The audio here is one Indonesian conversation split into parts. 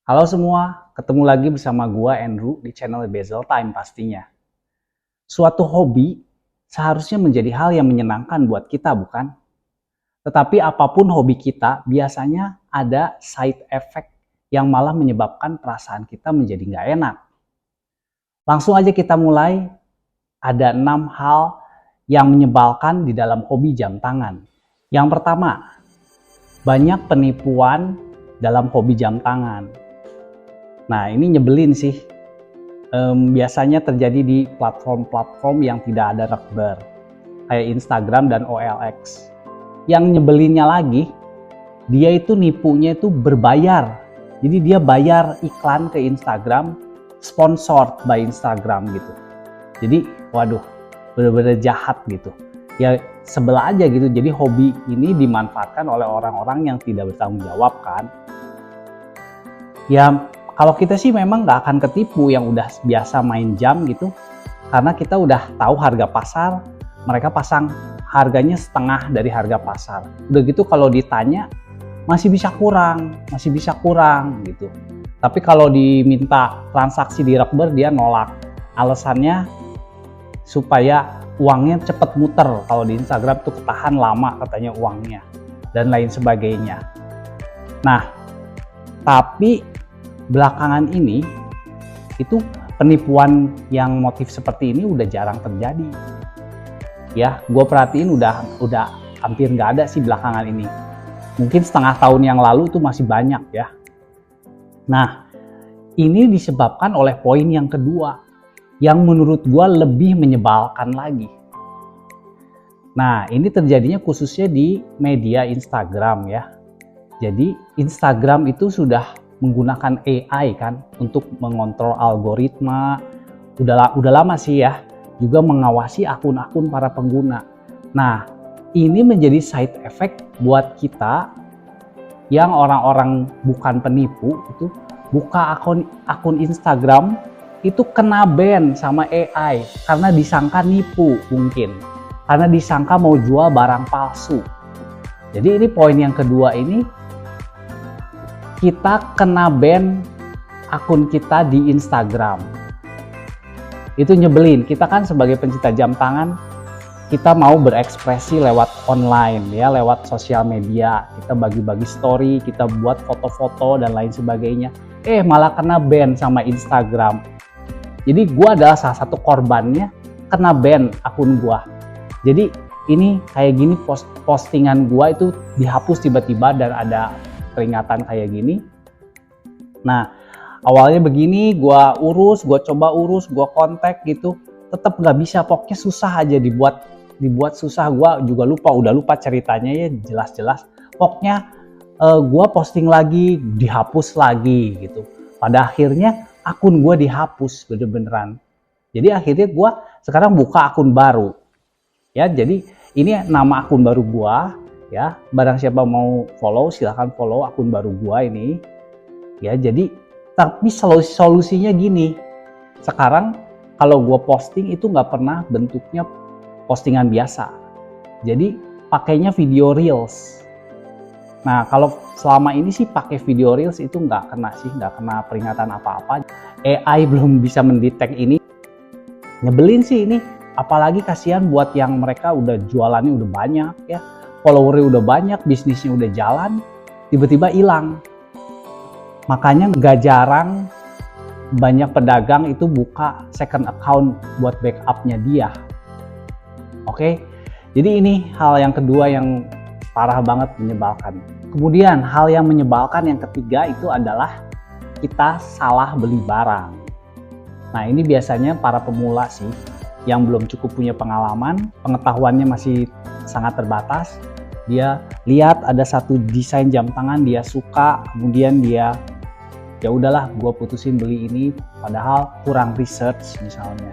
Halo semua, ketemu lagi bersama gua Andrew di channel Bezel Time pastinya. Suatu hobi seharusnya menjadi hal yang menyenangkan buat kita, bukan? Tetapi apapun hobi kita, biasanya ada side effect yang malah menyebabkan perasaan kita menjadi nggak enak. Langsung aja kita mulai, ada 6 hal yang menyebalkan di dalam hobi jam tangan. Yang pertama, banyak penipuan dalam hobi jam tangan. Nah, ini nyebelin sih. Biasanya terjadi di platform-platform yang tidak ada rubber, kayak Instagram dan OLX. Yang nyebelinnya lagi, dia itu nipunya itu berbayar. Jadi dia bayar iklan ke Instagram, sponsored by Instagram gitu. Jadi, waduh, bener-bener jahat gitu. Ya sebelah aja gitu. Jadi hobi ini dimanfaatkan oleh orang-orang yang tidak bertanggung jawab kan. Ya kalau kita sih memang nggak akan ketipu yang udah biasa main jam gitu, karena kita udah tahu harga pasar, mereka pasang harganya setengah dari harga pasar. Udah gitu kalau ditanya masih bisa kurang gitu. Tapi kalau diminta transaksi di rubber dia nolak. Alasannya supaya uangnya cepet muter. Kalau di Instagram tuh ketahan lama katanya uangnya dan lain sebagainya. Nah, tapi belakangan ini itu penipuan yang motif seperti ini udah jarang terjadi. Ya, gue perhatiin udah hampir nggak ada sih belakangan ini. Mungkin setengah tahun yang lalu tuh masih banyak ya. Nah, ini disebabkan oleh poin yang kedua, yang menurut gue lebih menyebalkan lagi. Nah, ini terjadinya khususnya di media Instagram ya. Jadi Instagram itu sudah menggunakan AI kan untuk mengontrol algoritma. Udah lama sih ya, juga mengawasi akun-akun para pengguna. Nah, ini menjadi side effect buat kita yang orang-orang bukan penipu itu buka akun Instagram itu kena ban sama AI karena disangka nipu mungkin. Karena disangka mau jual barang palsu. Jadi ini poin yang kedua ini, kita kena ban akun kita di Instagram. Itu nyebelin. Kita kan sebagai pencinta jam tangan, kita mau berekspresi lewat online ya, lewat sosial media. Kita bagi-bagi story, kita buat foto-foto dan lain sebagainya. Malah kena ban sama Instagram. Jadi gua adalah salah satu korbannya, kena ban akun gua. Jadi ini kayak gini, postingan gua itu dihapus tiba-tiba dan ada peringatan kayak gini. Nah, awalnya begini, gue coba urus, gue kontak gitu, tetap nggak bisa. Pokoknya susah aja dibuat susah. Gue juga udah lupa ceritanya ya, jelas-jelas. Pokoknya gue posting lagi, dihapus lagi gitu. Pada akhirnya akun gue dihapus bener-beneran. Jadi akhirnya gue sekarang buka akun baru. Ya, jadi ini nama akun baru gue. Ya, barang siapa mau follow silahkan follow akun baru gua ini. Ya, jadi tapi solusinya gini. Sekarang kalau gua posting itu nggak pernah bentuknya postingan biasa. Jadi pakainya video reels. Nah, kalau selama ini sih pakai video reels itu nggak kena peringatan apa-apa. AI belum bisa mendetek ini. Nyebelin sih ini. Apalagi kasihan buat yang mereka udah jualannya udah banyak ya. Followernya udah banyak, bisnisnya udah jalan, tiba-tiba hilang. Makanya gak jarang banyak pedagang itu buka second account buat backupnya dia. Oke, jadi ini hal yang kedua yang parah banget menyebalkan. Kemudian hal yang menyebalkan yang ketiga itu adalah kita salah beli barang. Nah, ini biasanya para pemula sih, yang belum cukup punya pengalaman, pengetahuannya masih sangat terbatas. Dia lihat ada satu desain jam tangan, dia suka, kemudian dia ya udahlah gue putusin beli ini, padahal kurang research misalnya.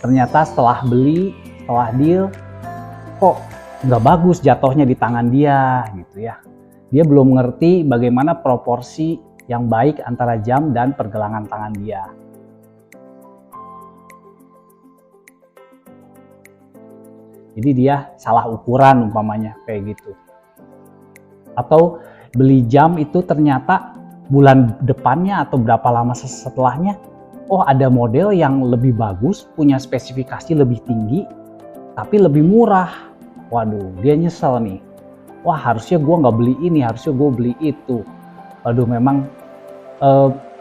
Ternyata setelah beli, setelah deal, kok nggak bagus jatuhnya di tangan dia gitu ya. Dia belum ngerti bagaimana proporsi yang baik antara jam dan pergelangan tangan dia. Jadi dia salah ukuran umpamanya kayak gitu. Atau beli jam itu ternyata bulan depannya atau berapa lama setelahnya, oh ada model yang lebih bagus, punya spesifikasi lebih tinggi, tapi lebih murah. Waduh, dia nyesel nih. Wah, harusnya gue nggak beli ini, harusnya gue beli itu. Waduh, memang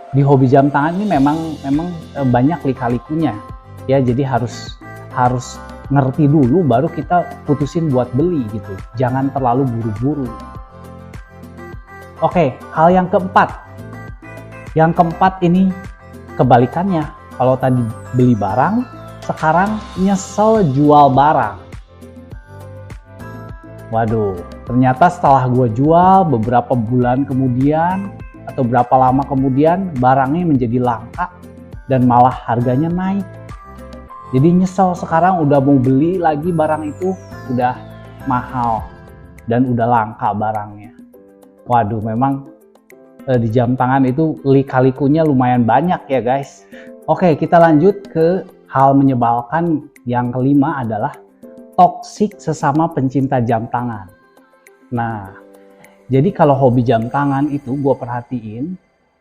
di hobi jam tangan ini memang banyak lika-likunya. Ya, jadi harus ngerti dulu baru kita putusin buat beli gitu. Jangan terlalu buru-buru. Oke, hal yang keempat. Yang keempat ini kebalikannya. Kalau tadi beli barang, sekarang nyesel jual barang. Waduh, ternyata setelah gue jual beberapa bulan kemudian atau berapa lama kemudian barangnya menjadi langka dan malah harganya naik. Jadi nyesel sekarang udah mau beli lagi barang itu udah mahal dan udah langka barangnya. Waduh, memang di jam tangan itu lika-likunya lumayan banyak ya guys. Oke, kita lanjut ke hal menyebalkan yang kelima adalah toksik sesama pencinta jam tangan. Nah, jadi kalau hobi jam tangan itu gue perhatiin,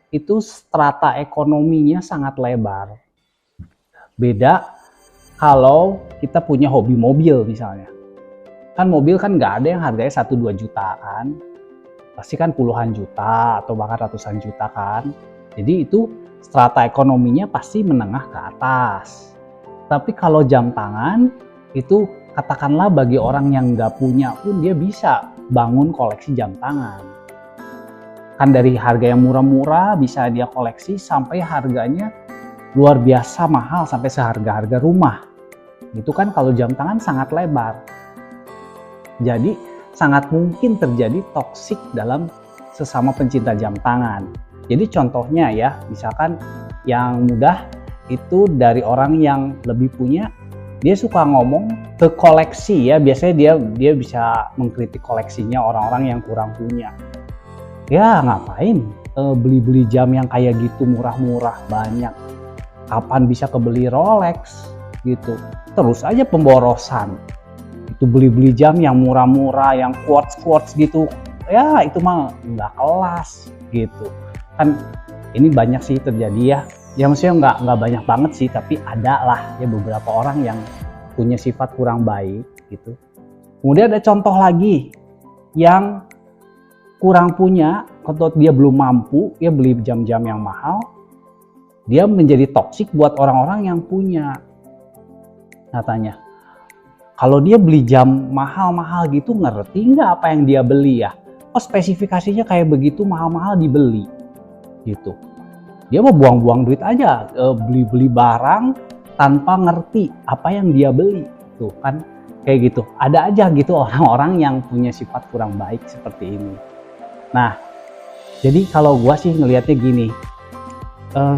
itu strata ekonominya sangat lebar. Beda kalau kita punya hobi mobil misalnya. Kan mobil kan nggak ada yang harganya 1-2 jutaan. Pasti kan puluhan juta atau bahkan ratusan juta kan. Jadi itu strata ekonominya pasti menengah ke atas. Tapi kalau jam tangan itu katakanlah bagi orang yang nggak punya pun dia bisa bangun koleksi jam tangan. Kan dari harga yang murah-murah bisa dia koleksi sampai harganya luar biasa mahal sampai seharga-harga rumah. Itu kan kalau jam tangan sangat lebar. Jadi sangat mungkin terjadi toksik dalam sesama pencinta jam tangan. Jadi contohnya ya, misalkan yang mudah itu dari orang yang lebih punya, dia suka ngomong ke koleksi ya, biasanya dia bisa mengkritik koleksinya orang-orang yang kurang punya. Ya ngapain beli-beli jam yang kayak gitu murah-murah banyak. Kapan bisa kebeli Rolex gitu. Terus aja pemborosan. Itu beli-beli jam yang murah-murah, yang quartz gitu. Ya itu mah nggak kelas gitu. Kan ini banyak sih terjadi ya. Ya maksudnya nggak banyak banget sih, tapi ada lah ya beberapa orang yang punya sifat kurang baik gitu. Kemudian ada contoh lagi yang kurang punya, kalau dia belum mampu, ya beli jam-jam yang mahal, dia menjadi toksik buat orang-orang yang punya. Katanya, kalau dia beli jam mahal-mahal gitu, ngerti nggak apa yang dia beli ya? Oh spesifikasinya kayak begitu mahal-mahal dibeli gitu. Dia mau buang-buang duit aja, beli-beli barang tanpa ngerti apa yang dia beli. Tuh kan kayak gitu. Ada aja gitu orang-orang yang punya sifat kurang baik seperti ini. Nah, jadi kalau gua sih ngelihatnya gini,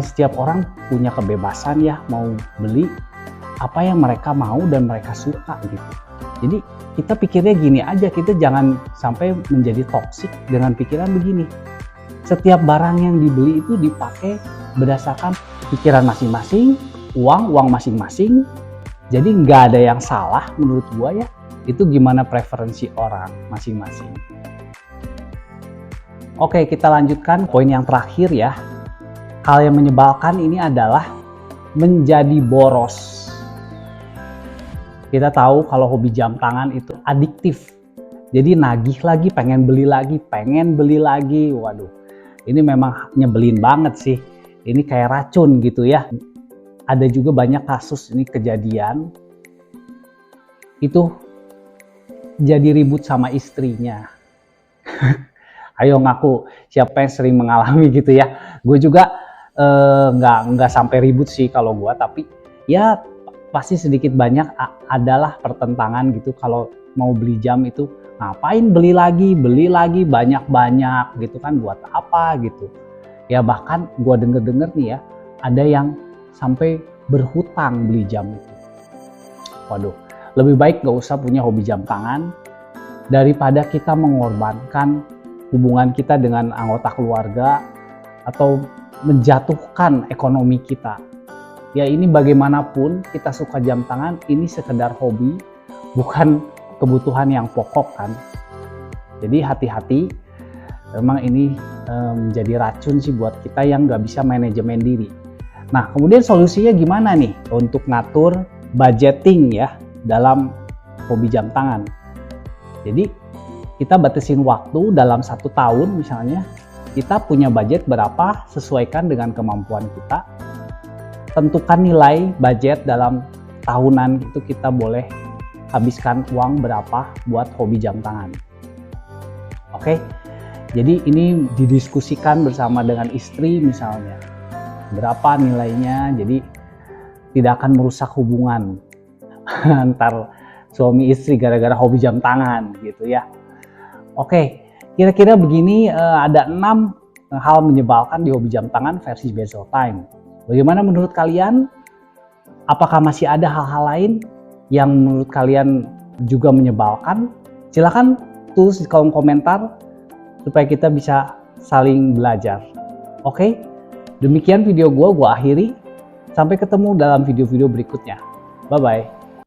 setiap orang punya kebebasan ya mau beli apa yang mereka mau dan mereka suka gitu. Jadi kita pikirnya gini aja, kita jangan sampai menjadi toksik dengan pikiran begini. Setiap barang yang dibeli itu dipakai berdasarkan pikiran masing-masing, uang masing-masing. Jadi nggak ada yang salah menurut gua ya. Itu gimana preferensi orang masing-masing. Oke, kita lanjutkan poin yang terakhir ya. Hal yang menyebalkan ini adalah menjadi boros. Kita tahu kalau hobi jam tangan itu adiktif. Jadi nagih lagi, pengen beli lagi. Waduh, ini memang nyebelin banget sih. Ini kayak racun gitu ya. Ada juga banyak kasus ini kejadian. Itu jadi ribut sama istrinya. Ayo ngaku, siapa yang sering mengalami gitu ya. Gue juga nggak sampai ribut sih kalau gue, tapi ya pasti sedikit banyak adalah pertentangan gitu kalau mau beli jam itu. Ngapain beli lagi banyak-banyak gitu kan, buat apa gitu. Ya bahkan gue denger nih ya, ada yang sampai berhutang beli jam itu. Waduh, lebih baik gak usah punya hobi jam tangan daripada kita mengorbankan hubungan kita dengan anggota keluarga atau menjatuhkan ekonomi kita. Ya ini bagaimanapun kita suka jam tangan, ini sekedar hobi, bukan kebutuhan yang pokok kan. Jadi hati-hati, memang ini menjadi racun sih buat kita yang nggak bisa manajemen diri. Nah, kemudian solusinya gimana nih untuk ngatur budgeting ya dalam hobi jam tangan? Jadi kita batasin waktu dalam 1 tahun misalnya, kita punya budget berapa, sesuaikan dengan kemampuan kita. Tentukan nilai budget dalam tahunan itu, kita boleh habiskan uang berapa buat hobi jam tangan. Oke, jadi ini didiskusikan bersama dengan istri misalnya, berapa nilainya, jadi tidak akan merusak hubungan antar suami istri gara-gara hobi jam tangan gitu ya. Oke, kira-kira begini, ada 6 hal menyebalkan di hobi jam tangan versi Bezel Time. Bagaimana menurut kalian? Apakah masih ada hal-hal lain yang menurut kalian juga menyebalkan? Silahkan tulis di kolom komentar supaya kita bisa saling belajar. Oke, demikian video gue akhiri. Sampai ketemu dalam video-video berikutnya. Bye-bye.